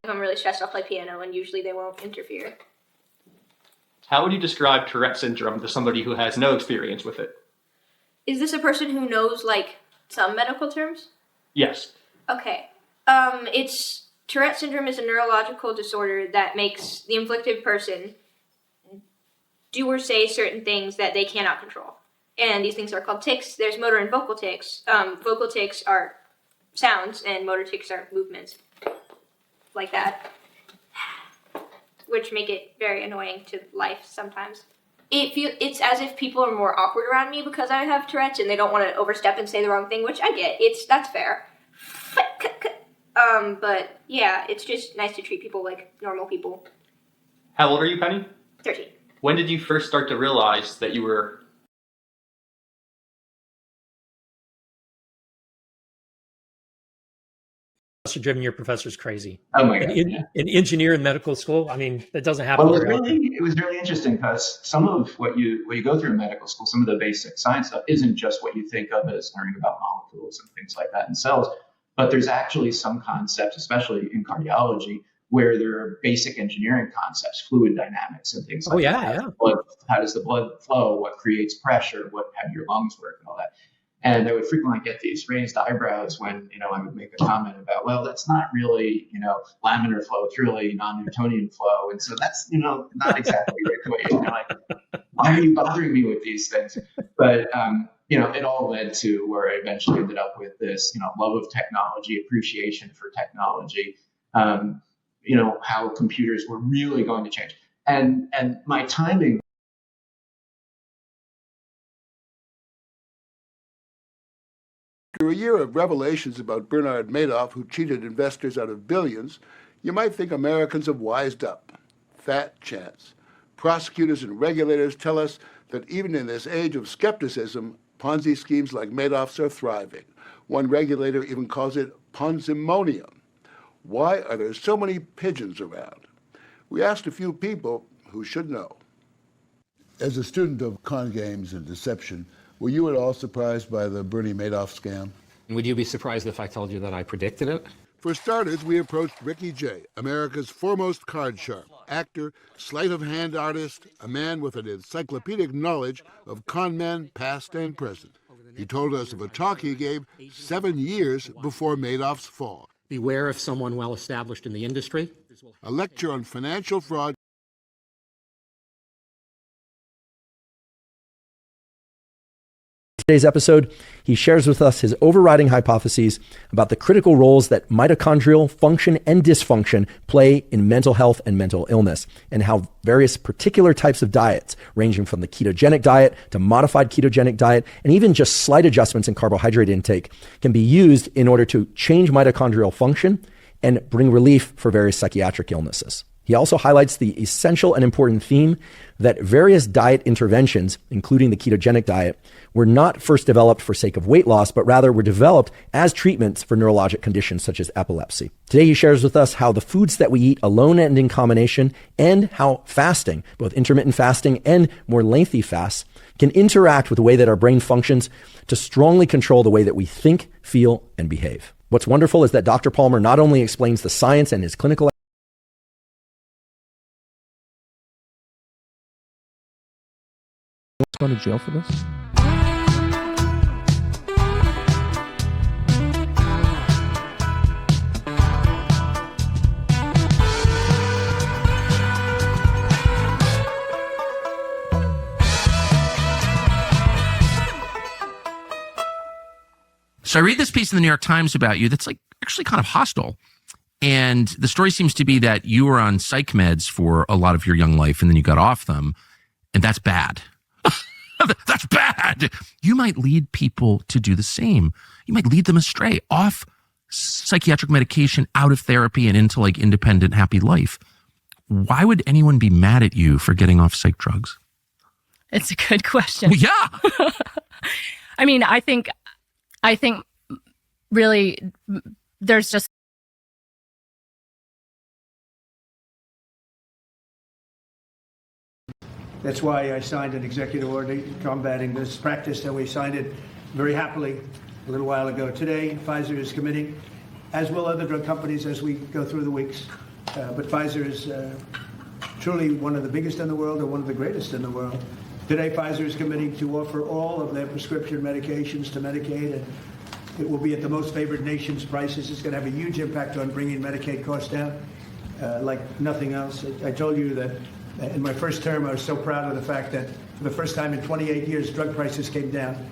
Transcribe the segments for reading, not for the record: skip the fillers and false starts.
if I'm really stressed, I'll play piano, and usually they won't interfere. How would you describe Tourette syndrome to somebody who has no experience with it? Is this a person who knows, like, some medical terms? Yes. Okay. Tourette syndrome is a neurological disorder that makes the inflicted person do or say certain things that they cannot control. And these things are called tics. There's motor and vocal tics. Vocal tics are sounds, and motor tics are movements. Like that. Which make it very annoying to life sometimes. It's as if people are more awkward around me because I have Tourette's and they don't want to overstep and say the wrong thing, which I get. That's fair. But yeah, it's just nice to treat people like normal people. How old are you, Penny? 13. When did you first start to realize that you were... Driven, your professor's crazy. Oh my God! An engineer in medical school. I mean, that doesn't happen. Well, it was really interesting because some of what you go through in medical school, some of the basic science stuff, isn't just what you think of as learning about molecules and things like that in cells, but there's actually some concepts, especially in cardiology, where there are basic engineering concepts, fluid dynamics and things like that. Yeah. How does the blood flow? What creates pressure? How do your lungs work and all that? And I would frequently get these raised eyebrows when, I would make a comment about, well, that's not really, laminar flow. It's really non-Newtonian flow. And so that's, not exactly right. Like, why are you bothering me with these things? But, it all led to where I eventually ended up with this, love of technology, appreciation for technology, how computers were really going to change. And my timing. After a year of revelations about Bernard Madoff, who cheated investors out of billions, you might think Americans have wised up. Fat chance. Prosecutors and regulators tell us that even in this age of skepticism, Ponzi schemes like Madoff's are thriving. One regulator even calls it Ponzimonium. Why are there so many pigeons around? We asked a few people who should know. As a student of con games and deception, were you at all surprised by the Bernie Madoff scam? Would you be surprised if I told you that I predicted it? For starters, we approached Ricky Jay, America's foremost card sharp, actor, sleight-of-hand artist, a man with an encyclopedic knowledge of con men past and present. He told us of a talk he gave 7 years before Madoff's fall. Beware of someone well-established in the industry. A lecture on financial fraud. Today's episode, he shares with us his overriding hypotheses about the critical roles that mitochondrial function and dysfunction play in mental health and mental illness, and how various particular types of diets, ranging from the ketogenic diet to modified ketogenic diet, and even just slight adjustments in carbohydrate intake, can be used in order to change mitochondrial function and bring relief for various psychiatric illnesses. He also highlights the essential and important theme that various diet interventions, including the ketogenic diet, were not first developed for sake of weight loss, but rather were developed as treatments for neurologic conditions such as epilepsy. Today, he shares with us how the foods that we eat alone and in combination, and how fasting, both intermittent fasting and more lengthy fasts, can interact with the way that our brain functions to strongly control the way that we think, feel, and behave. What's wonderful is that Dr. Palmer not only explains the science and his clinical going to jail for this? So I read this piece in the New York Times about you that's like actually kind of hostile. And the story seems to be that you were on psych meds for a lot of your young life and then you got off them. And that's bad. That's bad. You might lead people to do the same. You might lead them astray, off psychiatric medication, out of therapy, and into like independent, happy life. Why would anyone be mad at you for getting off psych drugs? It's a good question. Well, yeah. I mean, I think really there's just That's why I signed an executive order combating this practice, and we signed it very happily a little while ago. Today, Pfizer is committing as will other drug companies as we go through the weeks. But Pfizer is truly one of the biggest in the world and one of the greatest in the world. Today, Pfizer is committing to offer all of their prescription medications to Medicaid, and it will be at the most favored nation's prices. It's going to have a huge impact on bringing Medicaid costs down like nothing else. I told you that in my first term, I was so proud of the fact that for the first time in 28 years, drug prices came down.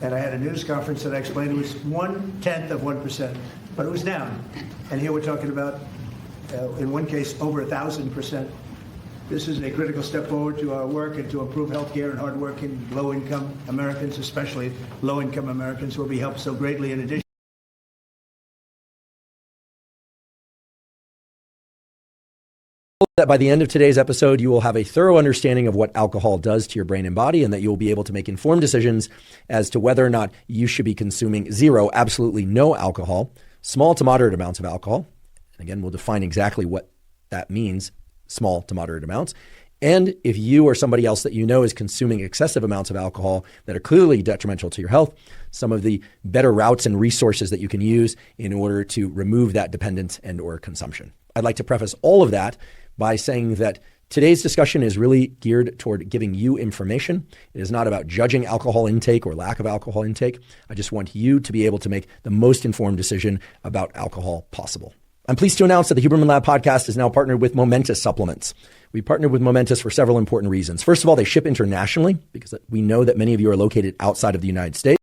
And I had a news conference that I explained it was 0.1%, but it was down. And here we're talking about, in one case, over 1,000%. This is a critical step forward to our work and to improve healthcare, and hardworking, low-income Americans, especially low-income Americans, will be helped so greatly. In addition, that by the end of today's episode, you will have a thorough understanding of what alcohol does to your brain and body, and that you will be able to make informed decisions as to whether or not you should be consuming zero, absolutely no alcohol, small to moderate amounts of alcohol. And again, we'll define exactly what that means, small to moderate amounts. And if you or somebody else that you know is consuming excessive amounts of alcohol that are clearly detrimental to your health, some of the better routes and resources that you can use in order to remove that dependence and or consumption. I'd like to preface all of that by saying that today's discussion is really geared toward giving you information. It is not about judging alcohol intake or lack of alcohol intake. I just want you to be able to make the most informed decision about alcohol possible. I'm pleased to announce that the Huberman Lab podcast is now partnered with Momentous Supplements. We partnered with Momentous for several important reasons. First of all, they ship internationally because we know that many of you are located outside of the United States.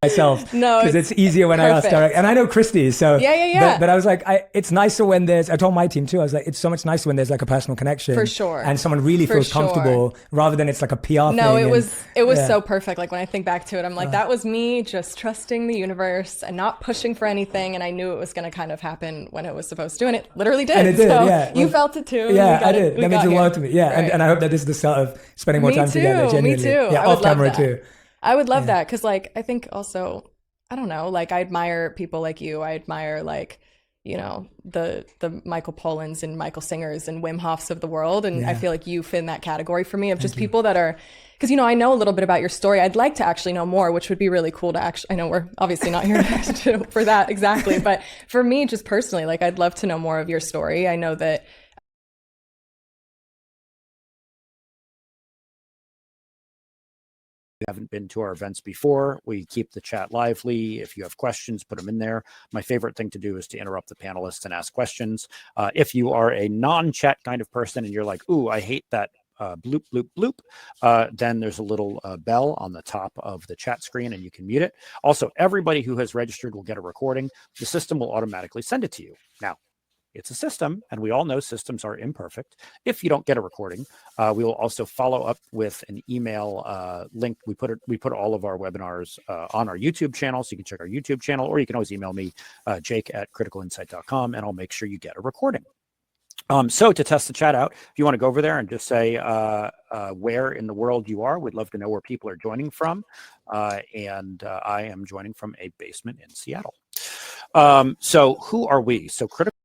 Myself, no, because it's easier when perfect. I ask direct. And I know Christy, so yeah. But I was like, it's nicer when there's. I told my team too. I was like, it's so much nicer when there's like a personal connection, for sure, and someone really feels comfortable rather than it's like a PR thing. No, it was so perfect. Like when I think back to it, I'm like, that was me just trusting the universe and not pushing for anything, and I knew it was going to kind of happen when it was supposed to, and it literally did. And it did, so yeah. You felt it too. Yeah, I did. That means a lot to me. Yeah, right. and I hope that this is the start of spending more time together. Genuinely. Me too. Yeah, off camera too. I would love that because, like, I think also, I don't know, like I admire people like you. I admire like, you know, the Michael Pollan's and Michael Singers and Wim Hofs of the world. And I feel like you fit in that category for me of just people that are, because, you know, I know a little bit about your story. I'd like to actually know more, which would be really cool to actually, I know we're obviously not here for that exactly. But for me, just personally, like I'd love to know more of your story. I know that haven't been to our events before, we keep the chat lively. If you have questions, put them in there. My favorite thing to do is to interrupt the panelists and ask questions. If you are a non-chat kind of person and you're like, ooh, I hate that bloop, bloop, bloop, then there's a little bell on the top of the chat screen and you can mute it. Also, everybody who has registered will get a recording. The system will automatically send it to you. Now, it's a system, and we all know systems are imperfect. If you don't get a recording, we will also follow up with an email link. We put all of our webinars on our YouTube channel, so you can check our YouTube channel, or you can always email me, jake@criticalinsight.com, and I'll make sure you get a recording. So to test the chat out, if you want to go over there and just say where in the world you are, we'd love to know where people are joining from. And I am joining from a basement in Seattle. So who are we? So Critical